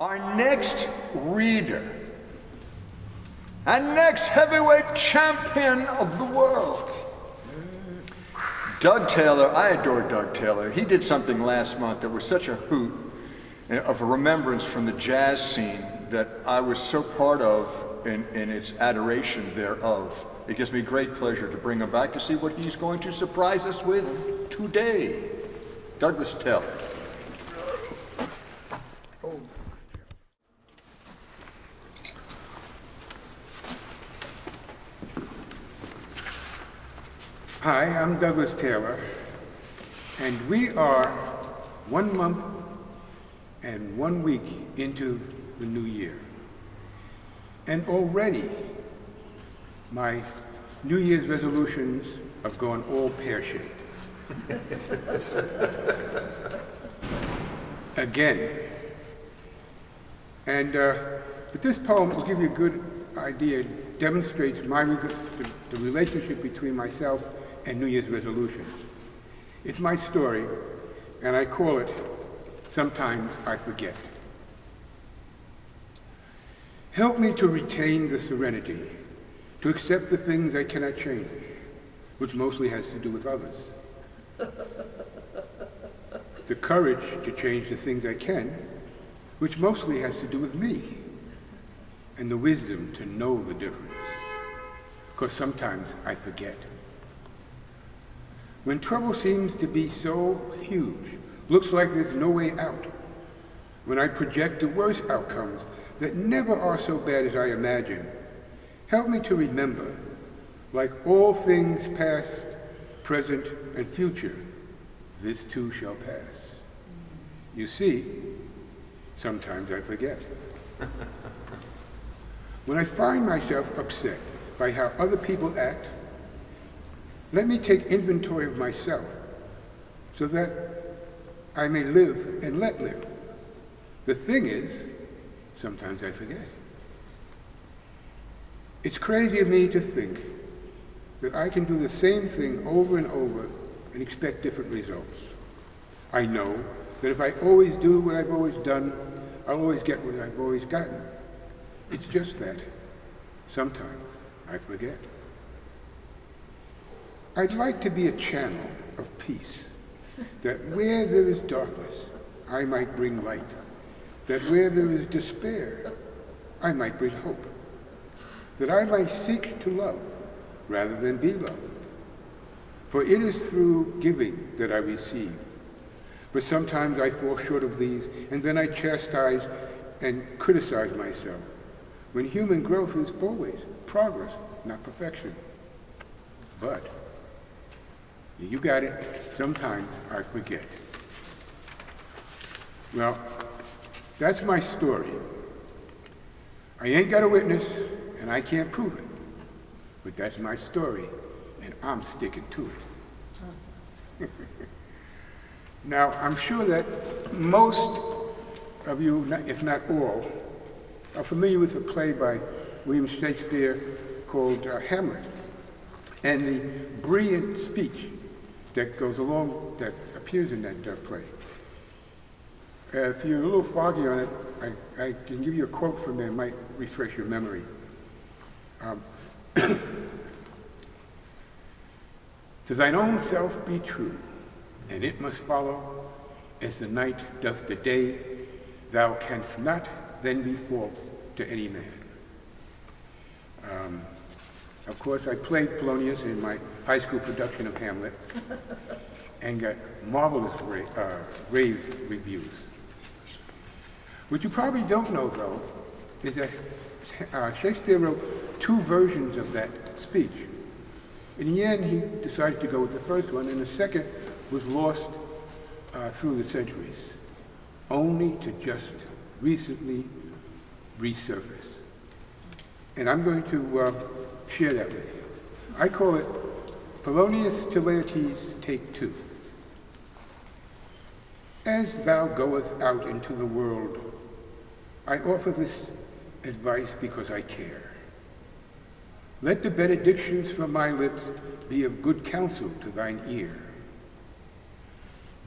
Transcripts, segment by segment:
Our next reader and next heavyweight champion of the world, Doug Taylor. I adore Doug Taylor. He did something last month that was such a hoot of a remembrance from the jazz scene that I was so part of in its adoration thereof. It gives me great pleasure to bring him back to see what he's going to surprise us with today. Douglas Taylor. Hi, I'm Douglas Taylor, and we are 1 month and 1 week into the new year. And already, my New Year's resolutions have gone all pear-shaped. Again. And but this poem will give you a good idea. It demonstrates the relationship between myself and New Year's resolutions. It's my story, and I call it Sometimes I Forget. Help me to retain the serenity, to accept the things I cannot change, which mostly has to do with others. The courage to change the things I can, which mostly has to do with me, and the wisdom to know the difference, because sometimes I forget. When trouble seems to be so huge, looks like there's no way out, when I project the worst outcomes that never are so bad as I imagine, help me to remember, like all things past, present, and future, this too shall pass. You see, sometimes I forget. When I find myself upset by how other people act, let me take inventory of myself so that I may live and let live. The thing is, sometimes I forget. It's crazy of me to think that I can do the same thing over and over and expect different results. I know that if I always do what I've always done, I'll always get what I've always gotten. It's just that sometimes I forget. I'd like to be a channel of peace, that where there is darkness, I might bring light, that where there is despair, I might bring hope, that I might seek to love rather than be loved. For it is through giving that I receive. But sometimes I fall short of these, and then I chastise and criticize myself, when human growth is always progress, not perfection. But you got it. Sometimes I forget. Well, that's my story. I ain't got a witness, and I can't prove it. But that's my story, and I'm sticking to it. Now, I'm sure that most of you, if not all, are familiar with a play by William Shakespeare called Hamlet, and the brilliant speech that goes along, that appears in that play. If you're a little foggy on it, I can give you a quote from there, it might refresh your memory. To thine own self be true, and it must follow, as the night doth the day, thou canst not then be false to any man. Of course, I played Polonius in my high school production of Hamlet and got marvelous rave reviews. What you probably don't know, though, is that Shakespeare wrote 2 versions of that speech. In the end, he decided to go with the first one, and the second was lost through the centuries, only to just recently resurface. And I'm going to share that with you. I call it Polonius to Laertes, Take 2. As thou goest out into the world, I offer this advice because I care. Let the benedictions from my lips be of good counsel to thine ear.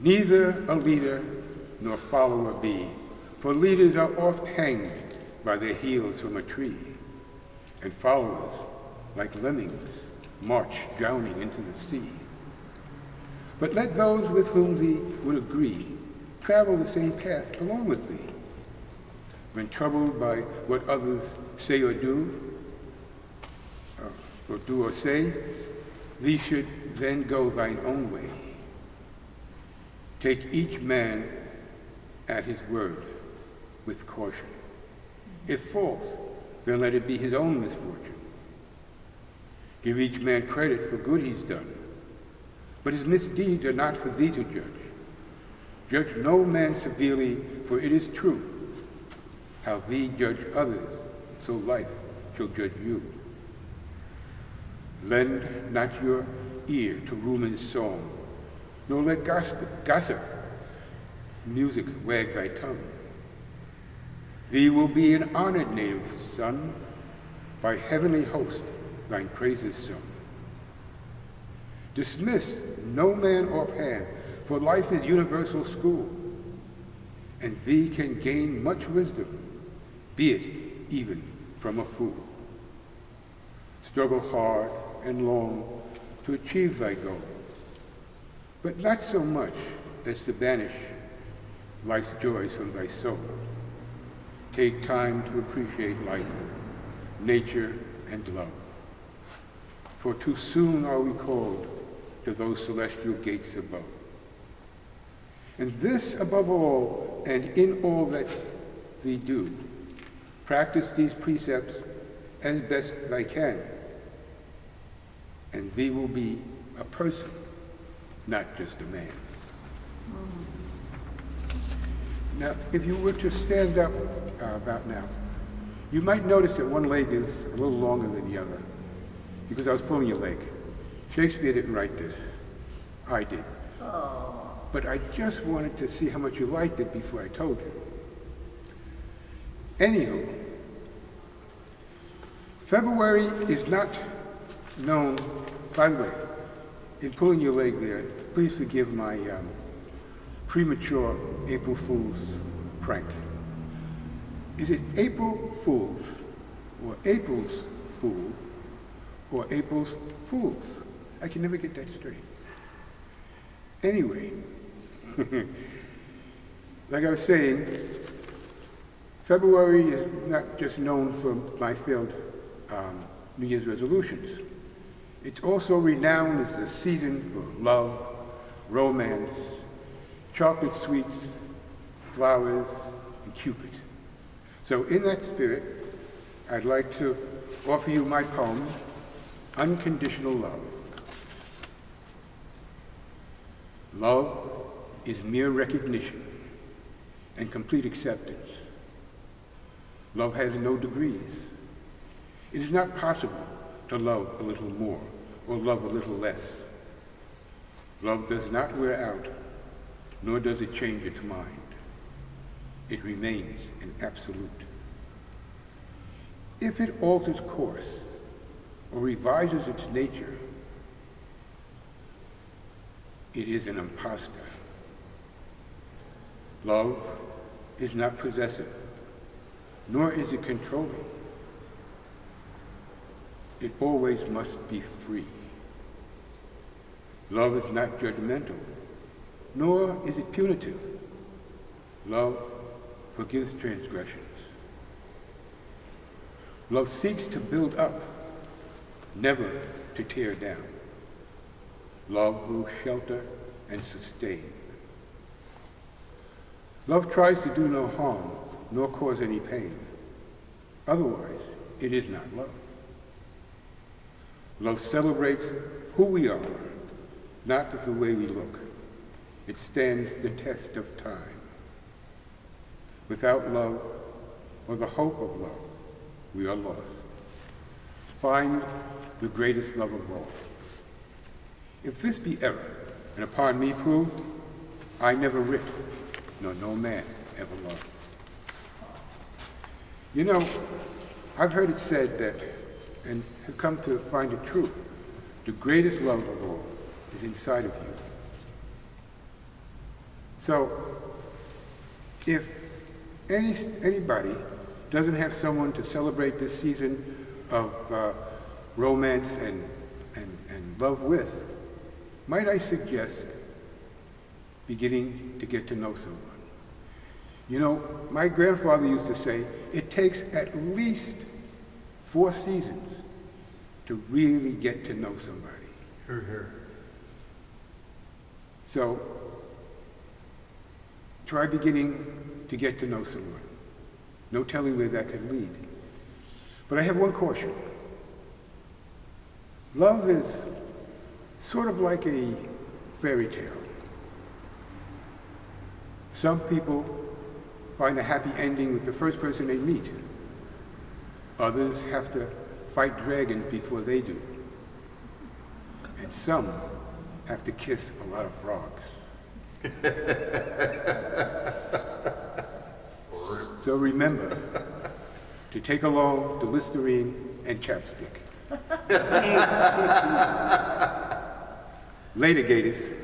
Neither a leader nor follower be, For leaders are oft hanged by their heels from a tree, and followers, like lemmings, march drowning into the sea. But let those with whom thee would agree travel the same path along with thee. When troubled by what others say or do, or say, thee should then go thine own way. Take each man at his word with caution. If false, then let it be his own misfortune. Give each man credit for good he's done, but his misdeeds are not for thee to judge. Judge no man severely, for it is true, how thee judge others, so life shall judge you. Lend not your ear to rumour's song, nor let gossip music wag thy tongue. Thee will be an honored native son, by heavenly host thine praises sung. Dismiss no man offhand, for life is universal school, and thee can gain much wisdom, be it even from a fool. Struggle hard and long to achieve thy goal, but not so much as to banish life's joys from thy soul. Take time to appreciate life, nature, and love, for too soon are we called to those celestial gates above. And this above all, and in all that thee do, practice these precepts as best thy can, and thee will be a person, not just a man. Now, if you were to stand up about now, you might notice that one leg is a little longer than the other, because I was pulling your leg. Shakespeare didn't write this. I did. Oh. But I just wanted to see how much you liked it before I told you. Anywho, February is not known, by the way, in pulling your leg there, please forgive my premature April Fool's prank. Is it April Fool's, or April's Fool, or April's Fools? I can never get that straight. Anyway, like I was saying, February is not just known for my failed New Year's resolutions. It's also renowned as the season for love, romance, chocolate sweets, flowers, and Cupid. So in that spirit, I'd like to offer you my poem, Unconditional Love. Love is mere recognition and complete acceptance. Love has no degrees. It is not possible to love a little more or love a little less. Love does not wear out, nor does it change its mind. It remains an absolute. If it alters course or revises its nature, it is an impostor. Love is not possessive, nor is it controlling. It always must be free. Love is not judgmental, nor is it punitive. Love forgives transgressions. Love seeks to build up, never to tear down. Love will shelter and sustain. Love tries to do no harm, nor cause any pain. Otherwise, it is not love. Love celebrates who we are, not the way we look. It stands the test of time. Without love, or the hope of love, we are lost. Find the greatest love of all. If this be error, and upon me proved, I never writ, nor no man ever loved. You know, I've heard it said that, and have come to find it true, the greatest love of all is inside of you. So, if anybody doesn't have someone to celebrate this season of romance and love with, might I suggest beginning to get to know someone? You know, my grandfather used to say, it takes at least 4 seasons to really get to know somebody. Hear, hear. So, try beginning to get to know someone. No telling where that could lead. But I have one caution. Love is sort of like a fairy tale. Some people find a happy ending with the first person they meet. Others have to fight dragons before they do. And some have to kiss a lot of frogs. So remember to take along the Listerine and chapstick. Later, Gators.